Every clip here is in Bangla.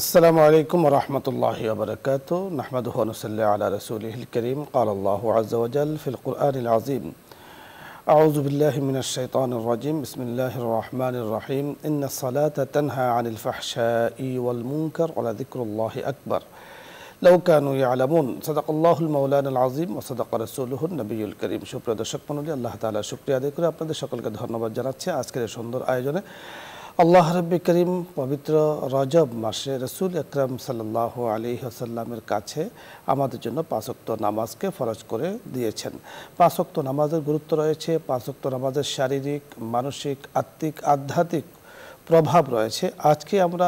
السلام عليكم ورحمة الله وبركاته نحمده ونصلي على رسوله الكريم قال الله عز وجل في القرآن العظيم أعوذ بالله من الشيطان الرجيم بسم الله الرحمن الرحيم إن الصلاة تنهى عن الفحشاء والمنكر ولذكر الله أكبر لو كانوا يعلمون صدق الله المولانا العظيم وصدق رسوله النبي الكريم সুপ্রিয় দর্শক মণ্ডলী আল্লাহ তাআলা শুকরিয়া আদায় করে আপনাদের সকলকে ধন্যবাদ জানাচ্ছি আজকের এই সুন্দর আয়োজনে আল্লাহ রাব্বি করিম পবিত্র রজব মাসে রাসূল আকরাম সাল্লাল্লাহু আলাইহি ওয়াসাল্লামের কাছে আমাদের জন্য পাঁচ ওয়াক্ত নামাজকে ফরজ করে দিয়েছেন। পাঁচ ওয়াক্ত নামাজের গুরুত্ব রয়েছে, পাঁচ ওয়াক্ত নামাজের শারীরিক, মানসিক, আত্মিক, আধ্যাত্মিক প্রভাব রয়েছে। আজকে আমরা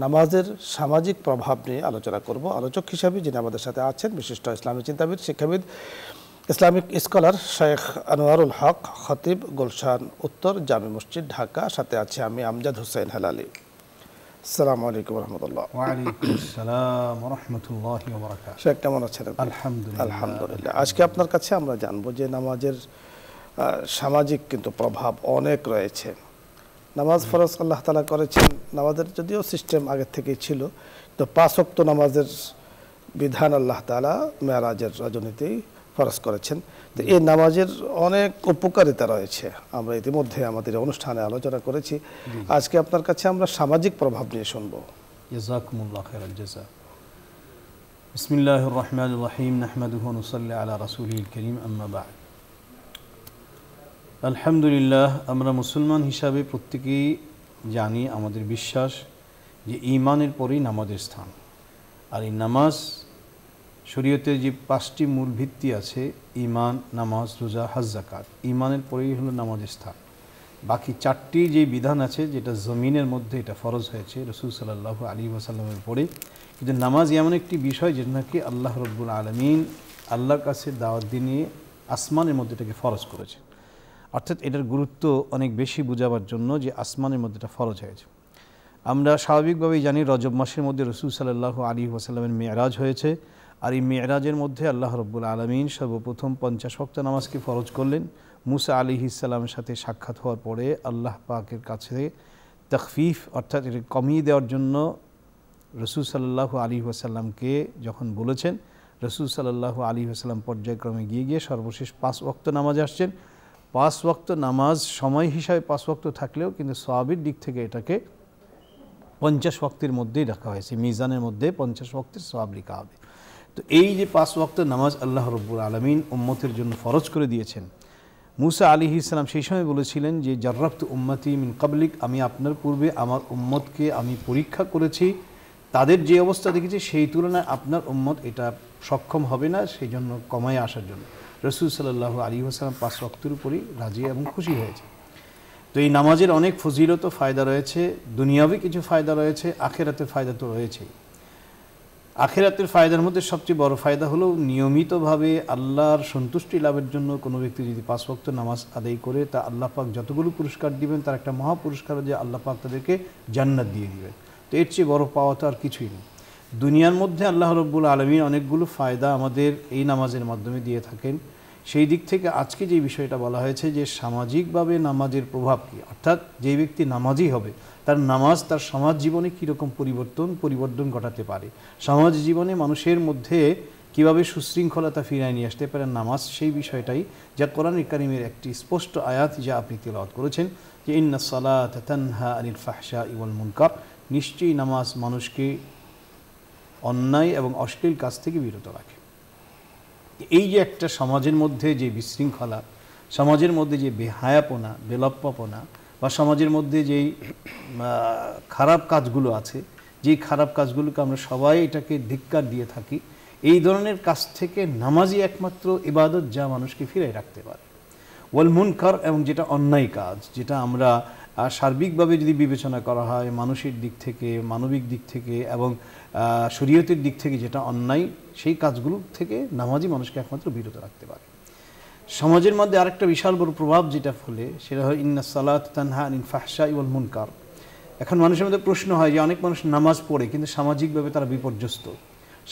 নামাজের সামাজিক প্রভাব নিয়ে আলোচনা করব। আলোচক হিসাবে যিনি আমাদের সাথে আছেন বিশিষ্ট ইসলামী চিন্তাবিদ, শিক্ষাবিদ, ইসলামিক স্কলার শেখ আনোয়ারুল হক, খতিব, গুলশান উত্তর জামে মসজিদ, ঢাকা। সাথে আছে আমি আমজাদ হোসেন হেলালি। আসসালামু আলাইকুম রহমতুল্লাহ। ওয়ালাইকুম আসসালাম ওয়া রাহমাতুল্লাহি ওয়া বারাকাতুহু। শেখ কেমন আছেন? আলহামদুলিল্লাহ। আলহামদুলিল্লাহ। আজকে আপনার কাছে আমরা জানবো যে নামাজের সামাজিক কিন্তু প্রভাব অনেক রয়েছে। নামাজ ফরজ আল্লাহ তাআলা করেছেন, নামাজের যদিও সিস্টেম আগের থেকেই ছিল, তো পাঁচ ওয়াক্ত নামাজের বিধান আল্লাহ তাআলা মেরাজের রজনীতেই ফরজ করেছেন। তো এই নামাজের অনেক উপকারিতা রয়েছে, আমরা ইতিমধ্যে আমাদের অনুষ্ঠানে আলোচনা করেছি। আজকে আপনার কাছে আমরা সামাজিক প্রভাব নিয়ে শুনবো। জাযাকুমুল্লাহু খাইরাল জাযা। বিসমিল্লাহির রহমানির রহিম। নাহমাদুহু ওয়া নুসাল্লি আলা রাসূলিল কারীম, আম্মা বা'দ। আলহামদুলিল্লাহ, আমরা মুসলমান হিসাবে প্রত্যেকেই জানি, আমাদের বিশ্বাস যে ঈমানের পরেই নামাজের স্থান। আর এই নামাজ শরীয়তের যে পাঁচটি মূল ভিত্তি আছে, ঈমান, নামাজ, রোজা, হজ, যাকাত, ঈমানের পরেই হলো নামাজের স্থান। বাকি চারটি যে বিধান আছে, যেটা জমিনের মধ্যে এটা ফরজ হয়েছে রাসূল সাল্লাল্লাহু আলাইহি ওয়াসাল্লামের পরে, কিন্তু নামাজ এমন একটি বিষয় যেটা নাকি আল্লাহ রাব্বুল আলামিন আল্লাহর কাছে দাওয়াত দিয়ে আসমানের মধ্যে এটাকে ফরজ করেছে। অর্থাৎ এটার গুরুত্ব অনেক বেশি বোঝাবার জন্য যে আসমানের মধ্যে এটা ফরজ হয়েছে। আমরা স্বাভাবিকভাবেই জানি রজব মাসের মধ্যে রাসূল সাল্লাল্লাহু আলাইহি ওয়াসাল্লামের মেরাজ হয়েছে। আর এই মেরাজের মধ্যে আল্লাহ রাব্বুল আলামিন সর্বপ্রথম 50 ওয়াক্ত নামাজকে ফরজ করলেন। মুসা আলাইহিস সালামের সাথে সাক্ষাৎ হওয়ার পরে আল্লাহ পাকের কাছে তাখফিফ অর্থাৎ এটা কমিয়ে দেওয়ার জন্য রাসূল সাল্লাল্লাহু আলাইহি ওয়াসাল্লামকে যখন বলেছেন, রাসূল সাল্লাল্লাহু আলাইহি ওয়াসাল্লাম পর্যায়ক্রমে গিয়ে সর্বশেষ 5 ওয়াক্ত নামাজ আসছেন। 5 ওয়াক্ত নামাজ সময় হিসাবে 5 ওয়াক্ত থাকলেও কিন্তু সওয়াবের দিক থেকে এটাকে 50 ওয়াক্তের মধ্যেই রাখা হয়েছে। মিজানের মধ্যে 50 ওয়াক্তের সওয়াব লেখা হবে। তো এই যে 5 ওয়াক্ত নামাজ আল্লাহ রাব্বুল আলামিন উম্মতের জন্য ফরজ করে দিয়েছেন। মুসা আলাইহিস সালাম সেই সময় বলেছিলেন যে জাররাবতু উম্মতি মিন ক্বাবলিক, আমি আপনার পূর্বে আমার উম্মতকে আমি পরীক্ষা করেছি, তাদের যে অবস্থা দেখেছি সেই তুলনায় আপনার উম্মত এটা সক্ষম হবে না, সেই জন্য কমায় আসার জন্য রাসূল সাল্লাল্লাহু আলাইহি ওয়াসাল্লাম 5 ওয়াক্তের উপরই রাজি এবং খুশি হয়েছে। তো এই নামাজের অনেক ফজিলত ও ফায়দা রয়েছে, দুনিয়াবি কিছু ফায়দা রয়েছে, আখিরাতের ফায়দা তো রয়েছেই। আখিরাতের ফায়দার মধ্যে সবচেয়ে বড় ফায়দা হলো নিয়মিতভাবে আল্লাহর সন্তুষ্টি লাভের জন্য কোনো ব্যক্তি যদি 5 ওয়াক্ত নামাজ আদায় করে, তা আল্লাহ পাক যতগুলো পুরস্কার দিবেন তার একটা মহা পুরস্কার, যে আল্লাহ পাক তাদেরকে জান্নাত দিয়ে দিবেন। তো এর চেয়ে বড় পাওয়া তো আর কিছুই নেই। দুনিয়ার মধ্যে আল্লাহ রাব্বুল আলামিন অনেকগুলো ফায়দা আমাদের এই নামাজের মাধ্যমে দিয়ে থাকেন। সেই দিক থেকে আজকে যে বিষয়টা বলা হয়েছে যে সামাজিকভাবে নামাজের প্রভাব কী, অর্থাৎ যে ব্যক্তি নামাজি হবে তার নামাজ তার সমাজ জীবনে কীরকম পরিবর্তন ঘটাতে পারে, সমাজ জীবনে মানুষের মধ্যে কীভাবে সুশৃঙ্খলতা ফিরিয়ে নিয়ে আসতে পারে নামাজ, সেই বিষয়টাই যা কোরআনুল কারীমের একটি স্পষ্ট আয়াত যা আপনি তিলাওয়াত করেছেন যে ইন্নাস সালাতা তানহা আনিল ফাহশাই ওয়াল মুনকার, নিশ্চয়ই নামাজ মানুষকে অন্যায় এবং অশ্লীল কাজ থেকে বিরত রাখে। এই যে একটা সমাজের মধ্যে যে বিশৃঙ্খলা, সমাজের মধ্যে যে বেহায়াপনা, বেলপ্পাপনা, বা সমাজের মধ্যে যেই খারাপ কাজগুলো আছে, যেই খারাপ কাজগুলোকে আমরা সবাই এটাকে ধিক্কার দিয়ে থাকি, এই ধরনের কাজ থেকে নামাজই একমাত্র ইবাদত যা মানুষকে ফিরিয়ে রাখতে পারে। ওয়াল মুনকার, এবং যেটা অন্যায় কাজ, যেটা আমরা সার্বিকভাবে যদি বিবেচনা করা হয় মানুষের দিক থেকে, মানবিক দিক থেকে এবং শরীয়তের দিক থেকে যেটা অন্যায়, সেই কাজগুলো থেকে নামাজই মানুষকে একমাত্র বিরত রাখতে পারে। সমাজের মধ্যে আরেকটা বিশাল বড় প্রভাব যেটা ফলে সেটা হয় ইন্নাস সালাতা তানহা আনিল ফাহশাই ওয়াল মুনকার। এখন মানুষের মধ্যে প্রশ্ন হয় যে অনেক মানুষ নামাজ পড়ে কিন্তু সামাজিকভাবে তারা বিপর্যস্ত,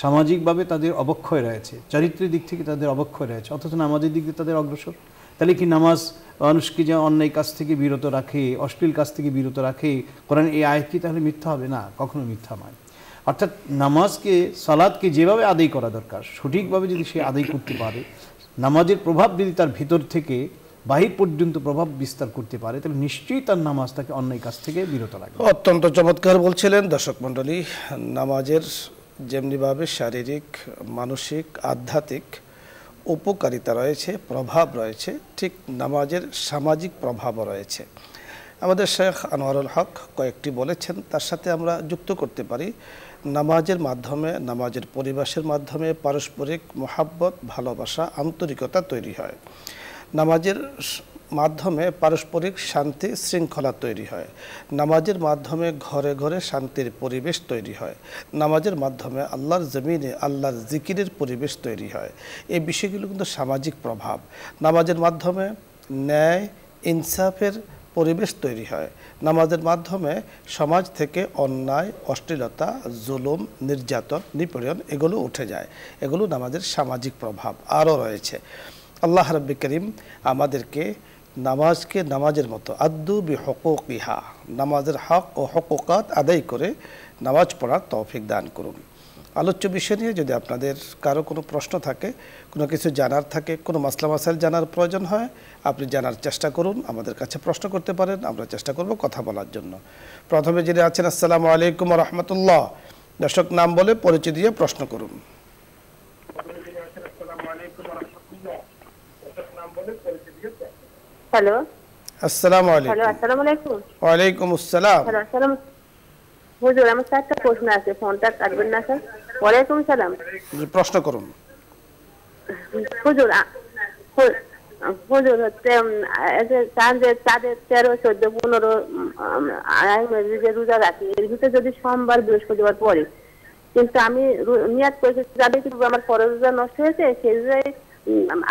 সামাজিকভাবে তাদের অবক্ষয় রয়েছে, চারিত্রিক দিক থেকে তাদের অবক্ষয় রয়েছে, অথচ নামাজের দিক দিয়ে তাদের অগ্রসর। তাহলে কি নামাজ মানুষকে যে অন্যায় কাজ থেকে বিরত রাখে, অশ্লীল কাজ থেকে বিরত রাখে, কোরআন এই আয়াত কি তাহলে মিথ্যা হবে? না, কখনো মিথ্যা নয়। অর্থাৎ নামাজকে, সালাতকে যেভাবে আদায় করা দরকার সঠিকভাবে যদি সে আদায় করতে পারে, নামাজের প্রভাব যদি তার ভিতর থেকে বাহির পর্যন্ত প্রভাব বিস্তার করতে পারে, তাহলে নিশ্চয়ই তার নামাজ তাকে অন্যায় কাজ থেকে বিরত রাখবে। অত্যন্ত চমৎকার বলছিলেন দর্শক মণ্ডলী। নামাজের যেমনিভাবে শারীরিক, মানসিক, আধ্যাত্মিক উপকারিতা রয়েছে, প্রভাব রয়েছে, ঠিক নামাজের সামাজিক প্রভাবও রয়েছে। আমাদের শেখ আনোয়ারুল হক কয়েকটি বলেছেন, তার সাথে আমরা যুক্ত করতে পারি নামাজের মাধ্যমে, নামাজের পরিবেশের মাধ্যমে পারস্পরিক মহাব্বত, ভালোবাসা, আন্তরিকতা তৈরি হয়। নামাজের মাধ্যমে পারস্পরিক শান্তি শৃঙ্খলা তৈরি হয়। নামাজের মাধ্যমে ঘরে ঘরে শান্তির পরিবেশ তৈরি হয়। নামাজের মাধ্যমে আল্লাহর জমিনে আল্লাহর জিকিরের পরিবেশ তৈরি হয়। এই বিষয়গুলো কিন্তু সামাজিক প্রভাব। নামাজের মাধ্যমে ন্যায় ইনসাফের পরিবেশ তৈরি হয়। নামাজের মাধ্যমে সমাজ থেকে অন্যায়, অশ্লীলতা, জুলুম, নির্যাতন, নিপীড়ন এগুলো উঠে যায়। এগুলো নামাজের সামাজিক প্রভাব আরও রয়েছে। আল্লাহ রাব্বি করিম আমাদেরকে নামাজকে নামাজের মতো আদ্দু বি হুকুকিহা, নামাজের হক ও হুকুকাত আদায় করে নামাজ পড়ার তৌফিক দান করুন। আলোচ্য বিষয় নিয়ে যদি আপনাদের কারো কোনো প্রশ্ন থাকে, কোনো কিছু জানার থাকে, কোনো মাসলা মাসাইল জানার প্রয়োজন হয়, আপনি জানার চেষ্টা করুন, আমাদের কাছে প্রশ্ন করতে পারেন, আমরা চেষ্টা করব কথা বলার জন্য। প্রথমে যিনি আছেন, আসসালামু আলাইকুম ওয়া রাহমাতুল্লাহ। দর্শক নাম বলে পরিচয় দিয়ে প্রশ্ন করুন। হ্যালো, আসসালামু আলাইকুম। হ্যালো, আসসালামু আলাইকুম। ওয়ালাইকুম আসসালাম। হ্যালো, আসসালাম। হুজুর, আমার একটা প্রশ্ন আছে, ফোনটা কাটবেন না স্যার। ওয়ালাইকুম সালাম। প্রশ্ন করুন। হুজুর, হুজুর হচ্ছে চাঁদের 13, 14, 15 যে রোজা রাখি, এর ভিতরে যদি সোমবার, বৃহস্পতিবার পড়ে, কিন্তু আমি নিয়াত করেছি যাবে, কিন্তু আমার ফরজ রোজা নষ্ট হয়েছে, সেই রোজায়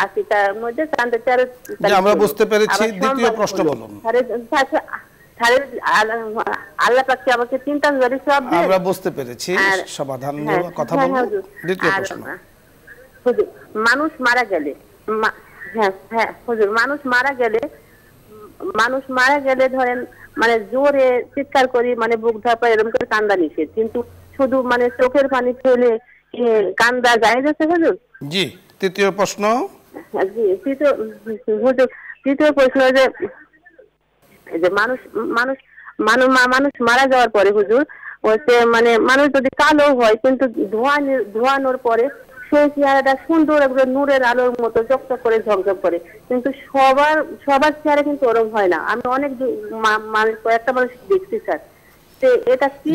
80টার মধ্যে চাঁদের 13 আমরা বুঝতে পেরেছি। দ্বিতীয় প্রশ্ন বলুন। আল্লাহ পাক কি আমাকে 3টা রোজার সওয়াব দেন? আমরা বুঝতে পেরেছি, সমাধান নিয়ে কথা বলুন। দ্বিতীয় প্রশ্ন। হুজুর, মানুষ মারা গেলে, হ্যাঁ হুজুর, মানুষ মারা গেলে ধরেন মানে জোরে চিৎকার করি, মানে বুক ধাপা এরকম করে কান্দা নিষেধ, কিন্তু শুধু মানে চোখের পানি ফেলে কান্দা যায় যাচ্ছে হুজুর? জি। তৃতীয় প্রশ্ন। জি, তৃতীয় প্রশ্ন যে মানুষ মানুষ মানুষ মারা যাওয়ার পরে হুজুর হচ্ছে মানে মানুষ যদি কালো হয়, কিন্তু ধোয়ানোর পরে সেই চেহারাটা সুন্দর একদম নূরের আলোর মতো চকচক করে ঝকঝক করে, কিন্তু সবার চেহারা কিন্তু ওরকম হয় না। আমি অনেক কয়েকটা মানুষ দেখছি স্যার।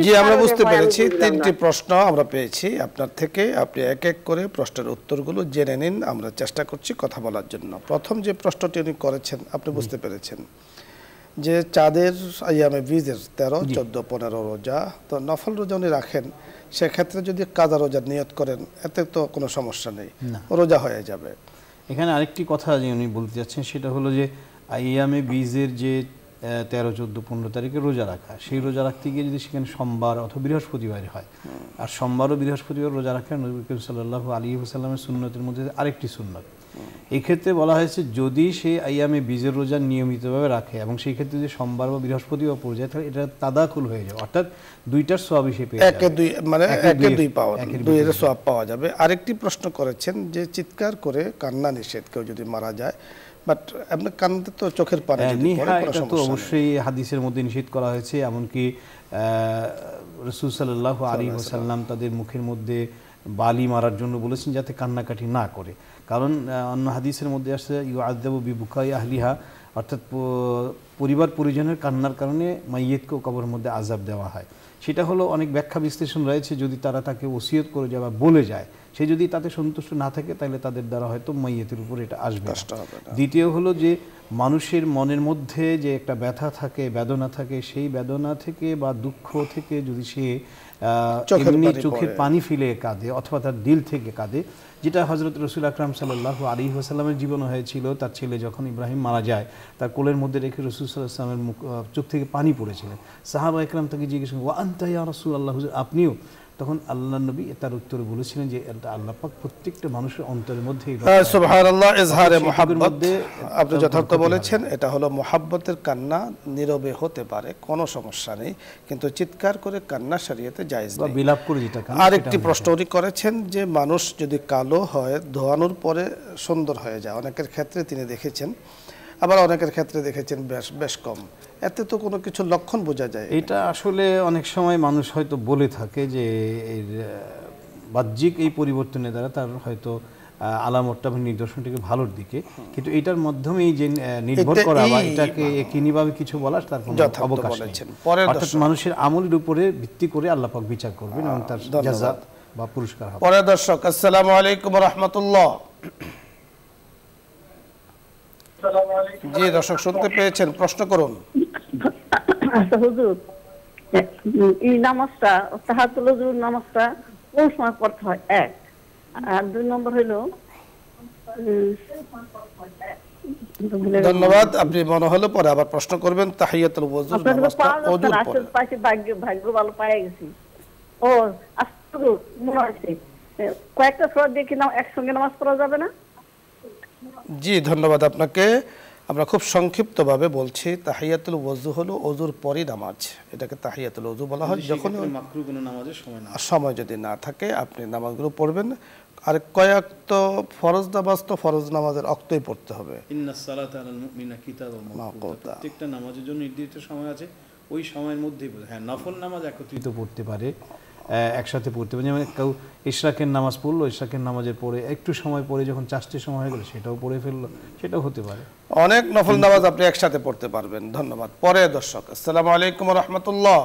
জি, আমরা বুঝতে পেরেছি। 3টি প্রশ্ন আমরা পেয়েছি আপনার থেকে। আপনি এক এক করে প্রশ্নের উত্তরগুলো জেনে নিন, আমরা চেষ্টা করছি কথা বলার জন্য। প্রথম যে প্রশ্নটি উনি করেছেন, আপনি বুঝতে পেরেছেন যে চাঁদের আইয়ামে বীজের 13, 14, 15 রোজা, তো নফল রোজা উনি রাখেন, সেক্ষেত্রে যদি কাজা রোজার নিয়ত করেন এতে তো কোনো সমস্যা নেই, রোজা হয়ে যাবে। এখানে আরেকটি কথা যে উনি বলতে যাচ্ছেন, সেটা হলো যে আইয়ামে বীজের যে 13, 14, 15 তারিখে রোজা রাখা, সেই রোজা রাখতে গিয়ে যদি সেখানে সোমবার অথবা বৃহস্পতিবার হয়, আর সোমবার ও বৃহস্পতিবার রোজা রাখা নবী করিম সাল্লাল্লাহু আলাইহি ওয়াসাল্লামের সুন্নতের মধ্যে আরেকটি সুন্নত। এই ক্ষেত্রে বলা হয়েছে যদি সে আইয়ামে বীজের রোজা নিয়মিতভাবে রাখে এবং সেই ক্ষেত্রে যদি সোমবার বা বৃহস্পতিবার পড়ে যায়, তাহলে এটা তাদাকুল হয়ে যাবে, অর্থাৎ দুইটার সওয়াব সে পেয়ে যাবে। একে দুই পাওয়া, দুইয়ের সওয়াব পাওয়া যাবে। আরেকটি প্রশ্ন করেছেন যে চিৎকার করে কান্না নিষেধ, কেউ যদি মারা যায়, বাট আপনি কান্নাতে তো চোখের পানি যদি পড়ে কোনো সমস্যা নেই। তো অবশ্যই হাদিসের মধ্যে নিষেধ করা হয়েছে। এমনকি রাসূল সাল্লাল্লাহু আলাইহি ওয়াসাল্লাম তাদের মুখের মধ্যে বালি মারার জন্য বলেছেন, যাতে কান্নাকাটি না করে। কারণ অন্য হাদিসের মধ্যে আসছে ইউআযাবু বিবুকাই আহলিহা, অর্থাৎ পরিবার পরিজনের কান্নার কারণে মাইয়িতকে কবরের মধ্যে আযাব দেওয়া হয়। সেটা হলো অনেক ব্যাখ্যা বিশ্লেষণ রয়েছে। যদি তারা তাকে ওসিয়ত করে যায় বা বলে যায়, সে যদি তাতে সন্তুষ্ট না থাকে, তাহলে তাদের দ্বারা হয়তো মাইয়িতের উপর এটা আসবে। দ্বিতীয় হলো যে মানুষের মনের মধ্যে যে একটা ব্যথা থাকে, বেদনা থাকে, সেই বেদনা থেকে বা দুঃখ থেকে যদি সে এমনি চোখের পানি ফেলে কাঁদে অথবা তার দিল থেকে কাঁদে, যেটা হযরত রাসূল আকরাম সাল্লাল্লাহু আলাইহি ওয়াসাল্লামের জীবনে হয়েছিল। তার ছেলে যখন ইব্রাহিম মারা যায়, তার কোলের মধ্যে রেখে রাসূল সাল্লাল্লাহু আলাইহি ওয়াসাল্লামের চোখ থেকে পানি পড়েছিলেন। সাহাবা একরাম তাকে জিজ্ঞেস করেন, ওয়া আনতা ইয়া রাসূলুল্লাহ, হুজুর আপনিও? তখন আল্লাহ নবী তার উত্তরে বলেছিলেন যে এটা আল্লাহ পাক প্রত্যেকটা মানুষের অন্তরের মধ্যে সুবহানাল্লাহ, ইজহারে মুহাব্বত আপনি যথার্থ বলেছেন। এটা হলো মুহাব্বতের কান্না, নীরবে হতে পারে, কোনো সমস্যা নেই, কিন্তু চিৎকার করে কান্না শরীয়তে জায়েজ নেই। বিলাপ করে যেটা আরেকটি প্রশ্ন উনি করেছেন যে মানুষ যদি কালো হয় ধোয়ানোর পরে সুন্দর হয়ে যায়, অনেকের ক্ষেত্রে তিনি দেখেছেন, আবার অনেকের ক্ষেত্রে দেখেছেন বেশ কম, এতে তো কোনো কিছু লক্ষণ বোঝা যায়? এটা আসলে অনেক সময় মানুষ হয়তো বলে থাকে যে এর বাহ্যিক এই পরিবর্তনের দ্বারা তার হয়তো আলামতটা বা নিদর্শনটাকে ভালোর দিকে, কিন্তু এটার মাধ্যমেই যে নির্ভর করা বা এটাকে কিনিভাবে কিছু বলার তার কোনো অবকাশ নেই। অর্থাৎ মানুষের আমলের উপরে ভিত্তি করে আল্লাহ পাক বিচার করবেন এবং তার জাযা বা পুরস্কার হবে। পরে দর্শক, আসসালামু আলাইকুম ওয়া রাহমাতুল্লাহ। জি দর্শক শুনতে পেয়েছেন, প্রশ্ন করুন। আচ্ছা হুজুর, এই নামাজটা তাহাজ্জুদ নামাজটা কোন সময় পড়তে হয়? এক। আর 2 নম্বর হলো, ধন্যবাদ, আপনি মনে হলো পরে আবার প্রশ্ন করবেন। তাহিয়াতুল ওযু নামাজটা ওযুর পরে। ভাগ্য ভালো পাই গেছি। ও আচ্ছা মনে হচ্ছে কয়েকটা সূরা দিয়ে কি একসঙ্গে নামাজ পড়া যাবে না? জি ধন্যবাদ আপনাকে। আমরা খুব সংক্ষিপ্তভাবে বলছি, তাহিয়াতুল ওযু হলো ওযুর পরই নামাজ, এটাকে তাহিয়াতুল ওযু বলা হয়। যখন মাকরু কোনো নামাজের সময় যদি না থাকে আপনি নামাজগুলো পড়বেন। আর কয়েক তো ফরজ নামাজ, তো ফরজ নামাজের অক্তই পড়তে হবে। ইন্নাস সালাতা আলাল মুমিনা কিতাবাম মাওকুতা, প্রত্যেকটা নামাজের জন্য নির্দিষ্ট সময় আছে, ওই সময়ের মধ্যেই পড়ে। হ্যাঁ, নফল নামাজ একত্রিত পড়তে পারে, একসাথে পড়তে পারে। যেমন কেউ ইশরাকের নামাজ পড়লো, ইশরাকের নামাজের পরে একটু সময় পরে যখন চাষটির সময় হয়ে গেল সেটাও পড়ে ফেললো, সেটাও হতে পারে। অনেক নফল নামাজ আপনি একসাথে পড়তে পারবেন। ধন্যবাদ। পরে দর্শক, আসসালামু আলাইকুম ওয়া রাহমাতুল্লাহ।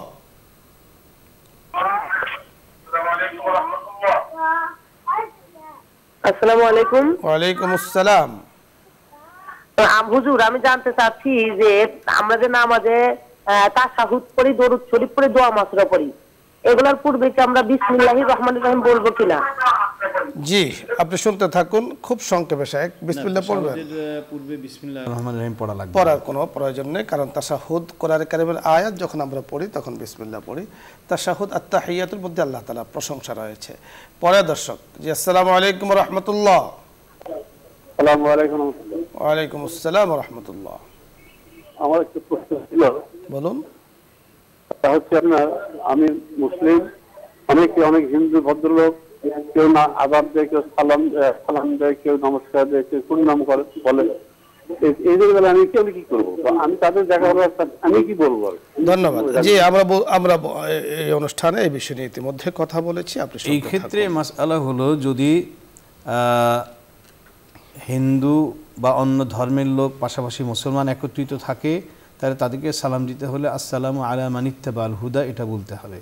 আসসালামু আলাইকুম। ওয়ালাইকুম আসসালাম। হুজুর, আমি জানতে চাচ্ছি যে আমরা যে নামাজে তাশাহুদ পড়ি, দরুদ শরীফ পড়ি, দোয়া মাসুরা পড়ি, এগুলোর পূর্বে কি আমরা বিসমিল্লাহির রহমানির রহিম বলবো কিনা? জি, আপনি শুনতে থাকুন, খুব সংক্ষেপে শায়েখ বিসমিল্লাহ পড়বেন। পূর্বে বিসমিল্লাহির রহমানির রহিম পড়া লাগবে, পড়ার কোনো প্রয়োজন নেই, কারণ তাশাহুদ কোরআনে কারিমের আয়াত যখন আমরা পড়ি তখন বিসমিল্লাহ পড়ি। তাশাহুদ আত-তাহিয়াতুর মধ্যে আল্লাহ তাআলার প্রশংসা রয়েছে। পরে দর্শক, জি আসসালামু আলাইকুম ওয়া রাহমাতুল্লাহ। আসসালামু আলাইকুম। ওয়া আলাইকুম আসসালাম ওয়া রাহমাতুল্লাহ। আমার একটা প্রশ্ন ছিল। বলুন। তা হচ্ছে আপনার, আমি মুসলিম, অনেক হিন্দু ভদ্রলোক কেউ না আদাব দেয়, কেউ সালাম দেয়, কেউ নমস্কার দেয়, কেউ কুন্নাম করে বলে, এই জায়গায় আমি কেউ কি করবো? আমি তাদের দেখা হলো, আমি কি বলবো? ধন্যবাদ। জি, আমরা এই অনুষ্ঠানে এই বিষয়ে ইতিমধ্যে কথা বলেছি। আপনি এই ক্ষেত্রে মাসআলা হলো, যদি হিন্দু বা অন্য ধর্মের লোক পাশাপাশি মুসলমান একত্রিত থাকে, তাহলে তাদেরকে সালাম দিতে হলে আসসালামু আলা মানিত্তাবাল হুদা এটা বলতে হবে।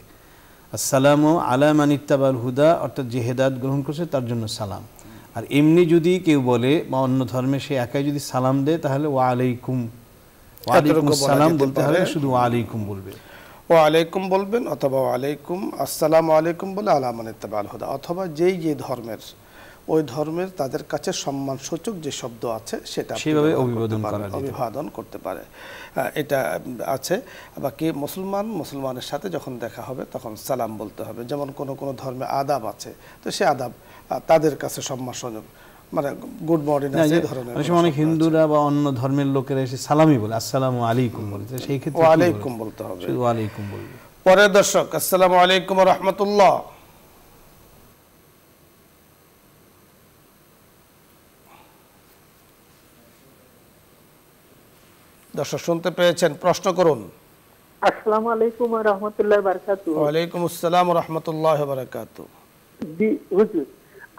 আসসালামু আলা মানিত্তাবাল হুদা, অর্থাৎ যে হেদায়েত গ্রহণ করছে তার জন্য সালাম। আর এমনি যদি কেউ বলে বা অন্য ধর্মে সে একাই যদি সালাম দেয়, তাহলে ওয়া আলাইকুম সালাম বলতে হবে, শুধু ওয়া আলাইকুম বলবে। ওয়া আলাইকুম বলবেন, অথবা ওয়া আলাইকুম আসসালামু আলাইকুম বলে আলা মানিত্তাবাল হুদা, অথবা যেই ধর্মের, ওই ধর্মের তাদের কাছে সম্মানসূচক যে শব্দ আছে সেটা সেভাবে অভিবাদন করতে পারে, এটা আছে। বাকি মুসলমানের সাথে যখন দেখা হবে তখন সালাম বলতে হবে। যেমন কোনো ধর্মে আদাব আছে, তো সে আদাব তাদের কাছে সম্মানসূচক, মানে গুড মর্নিং আছে ধরনের। অনেক হিন্দুরা বা অন্য ধর্মের লোকেরা এসে সালামই বলে, আসসালামু আলাইকুম বলে, সেই ক্ষেত্রে ওয়া আলাইকুম বলতে হবে, শুধু ওয়া আলাইকুম বলবে। পরে দর্শক, আসসালামু আলাইকুম ওয়া রাহমাতুল্লাহ। দর্শক শুনতে পেয়েছেন, প্রশ্ন করুন। আসসালামু আলাইকুম ওয়া রাহমাতুল্লাহি ওয়া বারাকাতুহু। ওয়া আলাইকুম আসসালাম ওয়া রাহমাতুল্লাহি ওয়া বারাকাতুহু। হুজুর,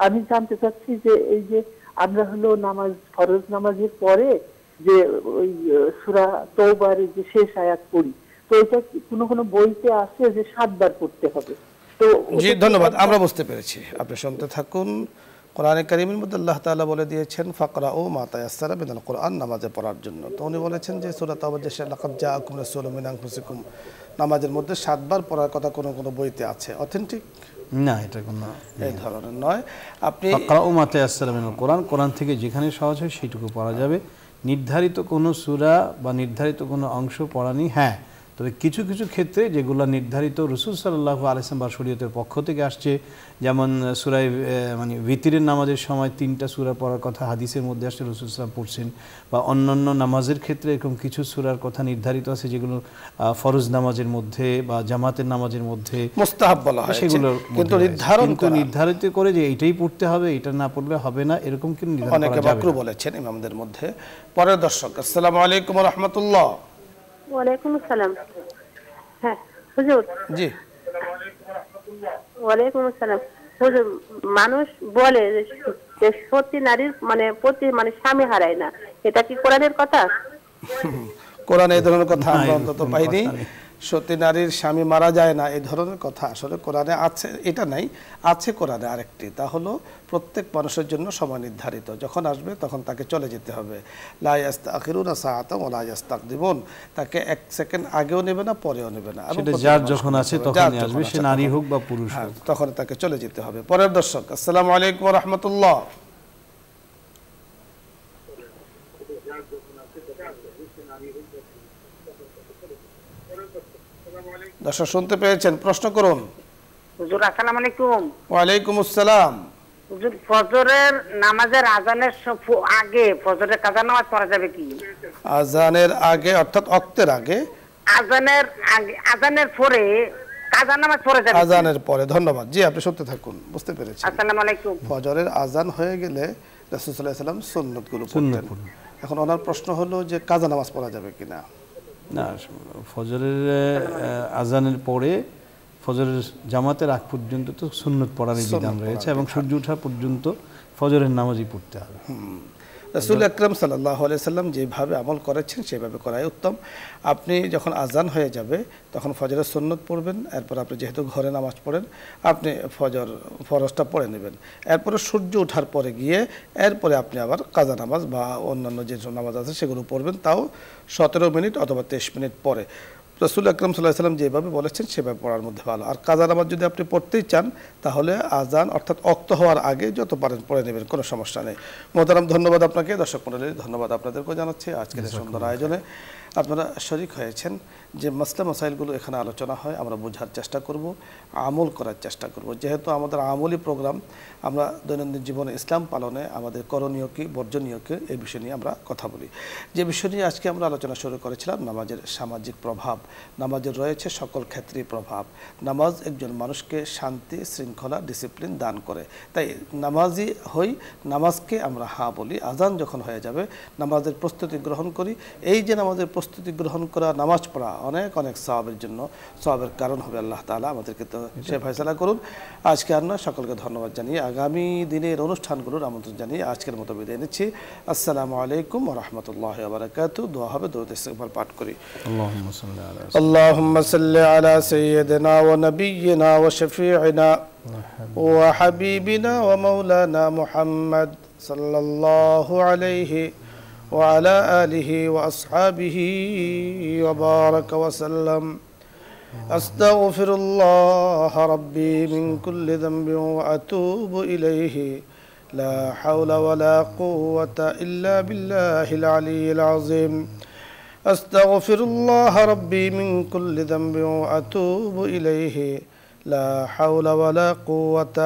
আমি জানতে চাচ্ছি যে এই যে আমরা হলো নামাজ, ফরজ নামাজের পরে যে ওই সূরা তওবার যে শেষ আয়াত পড়ি, তো এটা কোনো বইতে আছে যে 7 বার পড়তে হবে? তো জি ধন্যবাদ, আমরা বুঝতে পেরেছি, আপনি শুনতে থাকুন। কোরআনে কারীমের মধ্যে আল্লাহ তাআলা বলে দিয়েছেন ফাকরাউ মা তায়াসসারা মিনাল কোরআন, নামাজে পড়ার জন্য। তো উনি বলেছেন যে সূরা তাওবার যে লাকাদ জাআকুম রাসূলুম মিন আনফুসিকুম, নামাজের মধ্যে 7 বার পড়ার কথা কোনো বইতে আছে? অথেন্টিক না, এটা কোনো এই ধরনের নয়। আপনি ফাকরাউ মা তায়াসসারা মিনাল কোরআন, কোরআন থেকে যেখানে সহজ হয় সেটুকু পড়া যাবে। নির্ধারিত কোনো সূরা বা নির্ধারিত কোনো অংশ পড়া নেই। হ্যাঁ, তবে কিছু কিছু ক্ষেত্রে যেগুলো নির্ধারিত রাসূল সাল্লাল্লাহু আলাইহি ওয়াসাল্লাম বা শরীয়তের পক্ষ থেকে আসছে, যেমন সূরা মানে ভিতরের নামাজের সময় 3টা সূরা পড়ার কথা হাদিসের মধ্যে আসছে, রাসূল সাল্লাল্লাহু আলাইহি ওয়াসাল্লাম পড়ছেন, বা অন্যান্য নামাজের ক্ষেত্রে এরকম কিছু সূরার কথা নির্ধারিত আছে যেগুলো ফরজ নামাজের মধ্যে বা জামাতের নামাজের মধ্যে মুস্তাহাব বলা হয়, সেগুলো কিন্তু নির্ধারিত করে যে এইটাই পড়তে হবে, এটা না পড়লে হবে না, এরকম কিন্তু নির্ধারণ করা অনেকে যাবে মাকরু না। বলেছেন ইমামদের মধ্যে। পরের দর্শক, আসসালামু আলাইকুম ওয়া রাহমাতুল্লাহ। ওয়ালাইকুম আসসালাম। হ্যাঁ হুজুর। জি। ওয়ালাইকুম আসসালাম। হুজুর, মানুষ বলে যে সতী নারীর মানে স্বামী হারায় না, এটা কি কোরআনের কথা? কোরআনে এই ধরনের কথা আমরা অন্তত পাইনি। সতী নারীর স্বামী মারা যায় না, এই ধরনের কথা আসলে কোরআনে আছে, এটা নাই। আছে কোরআনে আরেকটি, তা হলো প্রত্যেক মানুষের জন্য সময় নির্ধারিত, যখন আসবে তখন তাকে চলে যেতে হবে। লা ইস্তাখিরুনা সাআতান ওয়া লা ইস্তাকদিমুন, তাকে 1 সেকেন্ড আগেও নেবে না পরেও নেবে না, সেটা যার যখন আছে তখনই আসবে, সে নারী হোক বা পুরুষ হোক, তখন তাকে চলে যেতে হবে। পরের দর্শক, আসসালামু আলাইকুম ওয়া রাহমাতুল্লাহ। দর্শক শুনতে পেয়েছেন, প্রশ্ন করুন। হুজুর আসসালামু আলাইকুম। ওয়ালাইকুম আসসালাম। হুজুর, ফজরের নামাজের আজানের আগে ফজরের কাজা নামাজ পড়া যাবে কি? আজানের আগে অর্থাৎ ওয়াক্তের আগে? আজানের আগে, আজানের পরে কাজা নামাজ পড়া যাবে? আজানের পরে। ধন্যবাদ। জি, আপনি শুনতে থাকুন, বুঝতে পেরেছি। আসসালামু আলাইকুম। ফজরের আজান হয়ে গেলে রাসূল সাল্লাল্লাহু আলাইহি ওয়াসাল্লাম সুন্নতগুলো পড়তেন। এখন ওনার প্রশ্ন হলো যে কাজা নামাজ পড়া যাবে কিনা? না, ফজরের আজানের পরে ফজরের জামাতের আগ পর্যন্ত তো সুন্নত পড়ার বিধান রয়েছে, এবং সূর্য ওঠা পর্যন্ত ফজরের নামাজই পড়তে হবে। রাসূল আকরাম সাল্লাল্লাহু আলাইহি সাল্লাম যেভাবে আমল করেছেন সেভাবে করাই উত্তম। আপনি যখন আজান হয়ে যাবে তখন ফজরের সুন্নত পড়বেন, এরপর আপনি যেহেতু ঘরে নামাজ পড়েন আপনি ফরজটা পড়ে নেবেন, এরপরে সূর্য ওঠার পরে গিয়ে এরপরে আপনি আবার কাজা নামাজ বা অন্যান্য যে নামাজ আছে সেগুলো পড়বেন, তাও 17 মিনিট অথবা 23 মিনিট পরে। রাসূল আকরাম সাল্লাল্লাহু আলাইহি সাল্লাম যেভাবে বলেছেন সেভাবে পড়ার মধ্যে ভালো। আর কাজা নামাজ যদি আপনি পড়তেই চান তাহলে আজান অর্থাৎ ওয়াক্ত হওয়ার আগে যত পারেন পড়ে নেবেন, কোনো সমস্যা নেই। মোহতারাম, ধন্যবাদ আপনাকে। দর্শক মণ্ডলী, ধন্যবাদ আপনাদেরকেও জানাচ্ছি আজকের এই সুন্দর আয়োজনে আপনারা শরীক হয়েছেন। যে মাসলা মাসাইলগুলো এখানে আলোচনা হয় আমরা বোঝার চেষ্টা করব, আমল করার চেষ্টা করব। যেহেতু আমাদের আমলি প্রোগ্রাম, আমরা দৈনন্দিন জীবনে ইসলাম পালনে আমাদের করণীয় কি বর্জনীয় কি এই বিষয় নিয়ে আমরা কথা বলি। যে বিষয় নিয়ে আজকে আমরা আলোচনা শুরু করেছিলাম, নামাজের সামাজিক প্রভাব। নামাজের রয়েছে সকল ক্ষেত্রেই প্রভাব। নামাজ একজন মানুষকে শান্তি, শৃঙ্খলা, ডিসিপ্লিন দান করে। তাই নামাজি হই, নামাজকে আমরা হ্যাঁ বলি। আজান যখন হয়ে যাবে নামাজের প্রস্তুতি গ্রহণ করি। এই যে নামাজের প্রস্তুতি গ্রহণ করা, নামাজ পড়া অনেক অনেক সওয়াবের জন্য, সওয়াবের কারণ হবে। আল্লাহ তাআলা আমাদেরকে তো সে ফয়সালা করুন। আজকে আমরা সকলকে ধন্যবাদ জানিয়ে আগামী দিনের অনুষ্ঠানগুলোর আমন্ত্রণ জানিয়ে আজকের মতো বিদায় নিচ্ছি। আসসালামু আলাইকুম ওয়া রাহমাতুল্লাহি ওয়া বারাকাতুহু। দোয়া হবে, দরুদ ইস্তিগফার পাঠ করি। আল্লাহুম্মা সাল্লি আলা সাইয়্যিদিনা ওয়া নাবিয়্যিনা ওয়া শাফি'িনা ওয়া হাবিবিনা ওয়া মাওলানা মুহাম্মদ সাল্লাল্লাহু আলাইহি وعلى آله وأصحابه وبارك وسلم. أستغفر الله ربي من كل ذنب وأتوب إليه. لا حول ولا قوة إلا بالله العلي العظيم. أستغفر الله ربي من كل ذنب وأتوب إليه. لا حول ولا قوة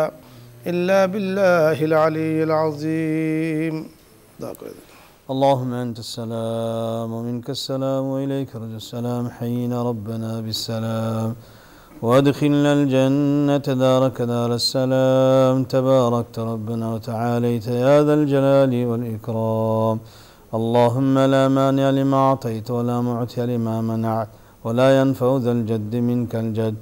إلا بالله العلي العظيم. اللهم أنت السلام ومنك السلام وإليك رجع السلام. حينا ربنا بالسلام وادخلنا الجنة دارك دار السلام. تباركت ربنا وتعاليت يا ذا الجلال والإكرام. اللهم لا مانع لما أعطيت ولا معطي لما منعت ولا ينفع ذا الجد منك الجد.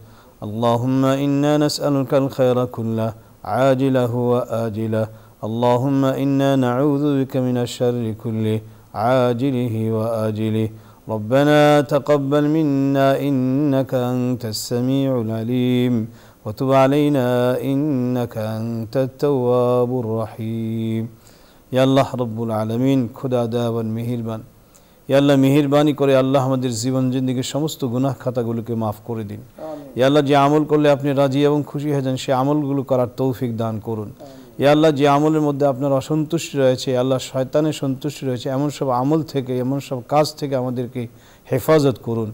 اللهم إنا نسألك الخير كله عاجله وآجله. اللهم إنا نعوذ بك من الشر كله عاجله وآجله. ربنا تقبل منا إنك أنت السميع العليم وتب علينا إنك أنت التواب الرحيم. يا الله رب العالمين খুদা দাওয়ান মেহেরবান, ইয়া আল্লাহ মেহেরবানি করে আল্লাহ আমাদের জীবন জিন্দেগীর সমস্ত গুনাহ খাতাগুলোকে মাফ করে দিন। ইয়া আল্লাহ যে আমল করলে আপনি রাজি এবং খুশি হয়ে যান সে আমলগুলো করার তৌফিক দান করুন। ইয়া আল্লাহ যে আমলের মধ্যে আপনার অসন্তুষ্টি রয়েছে, আল্লাহ শয়তানের সন্তুষ্টি রয়েছে, এমন সব আমল থেকে, এমন সব কাজ থেকে আমাদেরকে হেফাজত করুন।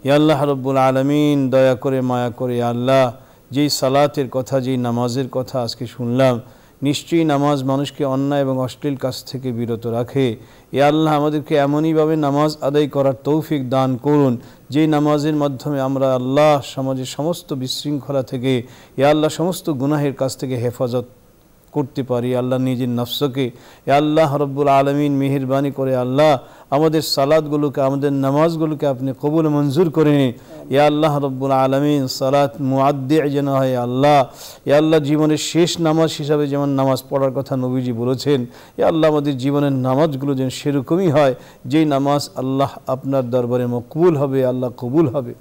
ইয়া আল্লাহ রাব্বুল আলামিন দয়া করে মায়া করে আল্লাহ যেই সালাতের কথা যেই নামাজের কথা আজকে শুনলাম নিশ্চয়ই নামাজ মানুষকে অন্যায় এবং অশ্লীল কাজ থেকে বিরত রাখে। ইয়া আল্লাহ আমাদেরকে এমনইভাবে নামাজ আদায় করার তৌফিক দান করুন যেই নামাজের মাধ্যমে আমরা আল্লাহ সমাজের সমস্ত বিশৃঙ্খলা থেকে ইয়া আল্লাহ সমস্ত গুনাহের কাছ থেকে হেফাজত করতে পারি। আল্লাহ নিজের নফসকে ইয়া আল্লাহ রাব্বুল আলামিন মেহেরবানি করে আল্লাহ আমাদের সালাতগুলোকে আমাদের নামাজগুলোকে আপনি কবুল মঞ্জুর করে নিন। ইয়া আল্লাহ রাব্বুল আলামিন সালাত মুআদ্দি যেন হয় আল্লাহ। ইয়া আল্লাহ জীবনের শেষ নামাজ হিসাবে যেমন নামাজ পড়ার কথা নবীজি বলেছেন, ইয়া আল্লাহ আমাদের জীবনের নামাজগুলো যেন সেরকমই হয় যেই নামাজ আল্লাহ আপনার দরবারে মকবুল হবে, আল্লাহ কবুল হবে।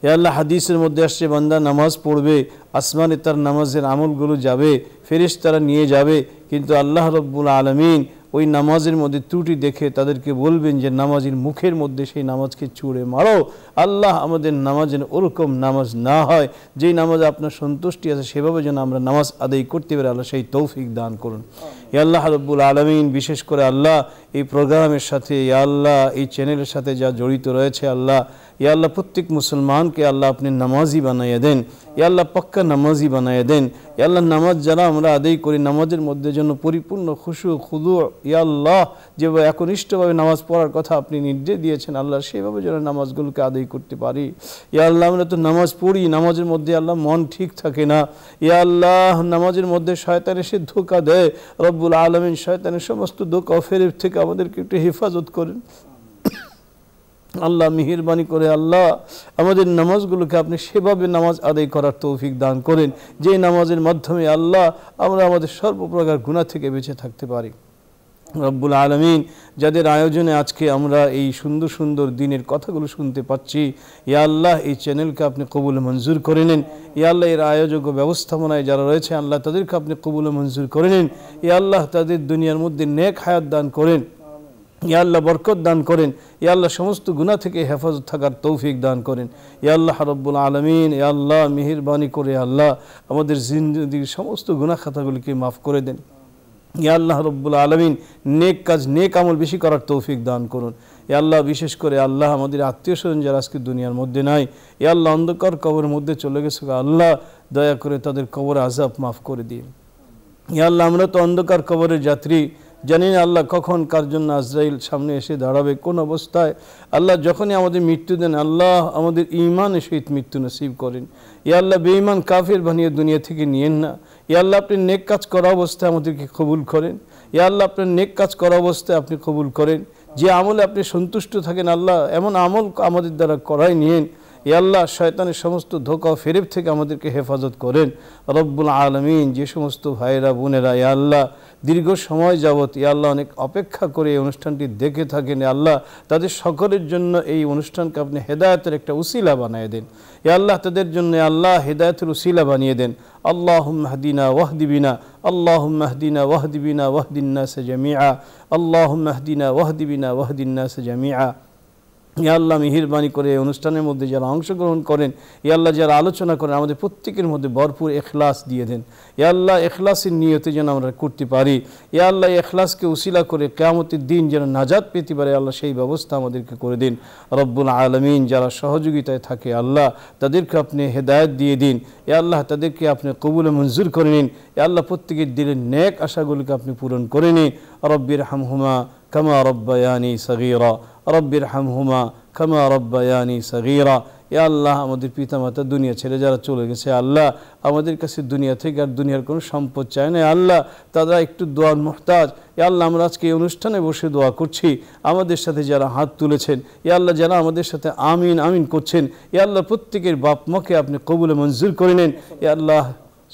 ইয়া আল্লাহ হাদিসের মধ্যে আসছে বান্দা নামাজ পড়বে, আসমানে তার নামাজের আমলগুলো যাবে, ফেরেশতারা নিয়ে যাবে, কিন্তু আল্লাহ রাব্বুল আলামিন ওই নামাজের মধ্যে ত্রুটি দেখে তাদেরকে বলবেন যে নামাজের মুখের মধ্যে সেই নামাজকে ছুঁড়ে মারো। আল্লাহ আমাদের নামাজের ওরকম নামাজ না হয় যেই নামাজে আপনার সন্তুষ্টি আছে, সেভাবে যেন আমরা নামাজ আদায় করতে পারি। আল্লাহ সেই তৌফিক দান করুন। ইয়া আল্লাহ রাব্বুল আলামিন বিশেষ করে আল্লাহ এই প্রোগ্রামের সাথে ইয়া আল্লাহ এই চ্যানেলের সাথে যা জড়িত রয়েছে আল্লাহ, ইয়া আল্লাহ প্রত্যেক মুসলমানকে আল্লাহ আপনি নামাজি বানাইয়া দেন, ইয়া আল্লাহ পাক্কা নামাজি বানাইয়া দেন। ইয়া আল্লাহ নামাজ যারা আমরা আদায় করি নামাজের মধ্যে যেন পরিপূর্ণ খুশু খুদু ইয়া আল্লাহ যেভাবে একনিষ্ঠভাবে নামাজ পড়ার কথা আপনি নির্দেশ দিয়েছেন আল্লাহ সেভাবে যেন নামাজগুলোকে আদায় করতে পারি। ইয়া আল্লাহ আমরা তো নামাজ পড়ি, নামাজের মধ্যে আল্লাহ মন ঠিক থাকে না। ইয়া আল্লাহ নামাজের মধ্যে শয়তান এসে ধোঁকা দেয়। রব্বুল আলামিন শয়তানের সমস্ত ধোঁকা ফেরেব থেকে আমাদেরকে একটু হেফাজত করেন আল্লাহ। মেহেরবানি করে আল্লাহ আমাদের নামাজগুলোকে আপনি সেভাবে নামাজ আদায় করার তৌফিক দান করেন যে নামাজের মাধ্যমে আল্লাহ আমরা আমাদের সর্বপ্রকার গুনাহ থেকে বেঁচে থাকতে পারি। রব্বুল আলামিন যাদের আয়োজনে আজকে আমরা এই সুন্দর সুন্দর দিনের কথাগুলো শুনতে পাচ্ছি, ইয়া আল্লাহ এই চ্যানেলকে আপনি কবুল মঞ্জুর করে নিন। ইয়া আল্লাহ এর আয়োজক ও ব্যবস্থাপনায় যারা রয়েছে আল্লাহ তাদেরকে আপনি কবুল মঞ্জুর করে নিন। ইয়া আল্লাহ তাদের দুনিয়ার মধ্যে নেক হায়াত দান করেন, ইয়া আল্লাহ বরকত দান করেন, ইয়া আল্লাহ সমস্ত গুনাহ থেকে হেফাজত থাকার তৌফিক দান করেন। ইয়া আল্লাহ রাব্বুল আলামিন ইয়া আল্লাহ মেহেরবানি করে আল্লাহ আমাদের জিন্দেগির সমস্ত গুনাহ খাতাগুলিকে মাফ করে দেন। ইয়া আল্লাহ রাব্বুল আলামিন নেক কাজ নেক আমল বেশি করার তৌফিক দান করুন। ইয়া আল্লাহ বিশেষ করে আল্লাহ আমাদের আত্মীয় স্বজন যারা আজকে দুনিয়ার মধ্যে নাই, ইয়া আল্লাহ অন্ধকার কবরের মধ্যে চলে গেছে, আল্লাহ দয়া করে তাদের কবর আযাব মাফ করে দিন। ইয়া আল্লাহ আমরা তো অন্ধকার কবরের যাত্রী, জানি না আল্লাহ কখন কার জন্য আজরাইল সামনে এসে দাঁড়াবে, কোন অবস্থায়। আল্লাহ যখনই আমাদের মৃত্যু দেন আল্লাহ আমাদের ঈমানের সহিত মৃত্যু নসিব করেন। ইয়া আল্লাহ বেঈমান কাফির বানিয়ে দুনিয়া থেকে নিয়েন না। ইয়া আল্লাহ আপনি নেক কাজ করা অবস্থায় আমাদেরকে কবুল করেন। ইয়া আল্লাহ আপনার নেক কাজ করা অবস্থায় আপনি কবুল করেন। যে আমলে আপনি সন্তুষ্ট থাকেন আল্লাহ এমন আমল আমাদের দ্বারা করাই নিয়েন। ইয়া আল্লাহ শয়তানের সমস্ত ধোঁকা ফেরেব থেকে আমাদেরকে হেফাজত করেন। রব্বুল আলামিন যে সমস্ত ভাইরা বোনেরা ইয়া আল্লাহ দীর্ঘ সময় যাবত ইয়া আল্লাহ অনেক অপেক্ষা করে এই অনুষ্ঠানটি দেখে থাকেন, ইয়া আল্লাহ তাদের সকলের জন্য এই অনুষ্ঠানকে আপনি হেদায়েতের একটা উসিলা বানিয়ে দেন। ইয়া আল্লাহ তাদের জন্য আল্লাহ হেদায়েতের উসিলা বানিয়ে দেন। আল্লাহুম্মা হদিনা ওয়াহদি বিনা, আল্লাহুম্মা হদিনা ওয়াহদি বিনা ওয়াহদিন নাস জামিআ, আল্লাহুম্মা হদিনা ওয়াহদি বিনা ওয়াহদিন নাস জামিআ। ইয়া আল্লাহ মেহেরবানি করে এই অনুষ্ঠানের মধ্যে যারা অংশগ্রহণ করেন, ইয়া আল্লাহ যারা আলোচনা করেন আমাদের প্রত্যেকের মধ্যে ভরপুর ইখলাস দিয়ে দেন। ইয়া আল্লাহ ইখলাসের নিয়তে যেন আমরা করতে পারি। ইয়া আল্লাহ ইখলাসকে উসিলা করে কিয়ামতের দিন যেন নাজাত পেতে পারে আল্লাহ সেই ব্যবস্থা আমাদেরকে করে দিন। রব্বুল আলামিন যারা সহযোগিতায় থাকে আল্লাহ তাদেরকে আপনি হেদায়েত দিয়ে দিন। ইয়া আল্লাহ তাদেরকে আপনি কবুল মঞ্জুর করে নিন। ইয়া আল্লাহ প্রত্যেকের দিলের নেক আশাগুলিকে আপনি পূরণ করে নিন। রব্বির হামহুমা কামা রব্বায়ানি সগীরা, রব্বির হামহুমা কামা রব্বায়ানি সগীরা। ইয়া আল্লাহ আমাদের পিতামাতা দুনিয়া ছেড়ে যারা চলে গেছে আল্লাহ আমাদের কাছে দুনিয়া থেকে আর দুনিয়ার কোনো সম্পদ চায় না আল্লাহ, তারা একটু দোয়ার মুহতাজ। ইয়া আল্লাহ আমরা আজকে এই অনুষ্ঠানে বসে দোয়া করছি, আমাদের সাথে যারা হাত তুলেছেন ইয়া আল্লাহ যারা আমাদের সাথে আমিন আমিন করছেন, ইয়া আল্লাহ প্রত্যেকের বাপ মাকে আপনি কবুলে মঞ্জুর করে নেন। ইয়া আল্লাহ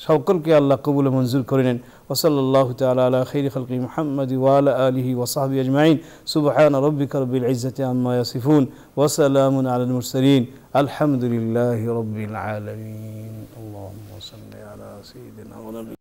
সকলকে আল্লাহ কবুলে মঞ্জুর করে নেন। ওয়াসাল্লাল্লাহু তাআলা আলা খাইরি খালকি মুহাম্মাদি ওয়া আলা আলিহি ওয়া সাহবিহি আজমাইন। সুবহানা রাব্বিকা রাব্বিল ইজ্জাতি আম্মা ইয়াসিফুন ওয়া সালামুন আলাল মুরসালিন। আলহামদুলিল্লাহি রাব্বিল আলামিন। আল্লাহুম্মা সাল্লি আলা সাইয়্যিদিনা ওয়া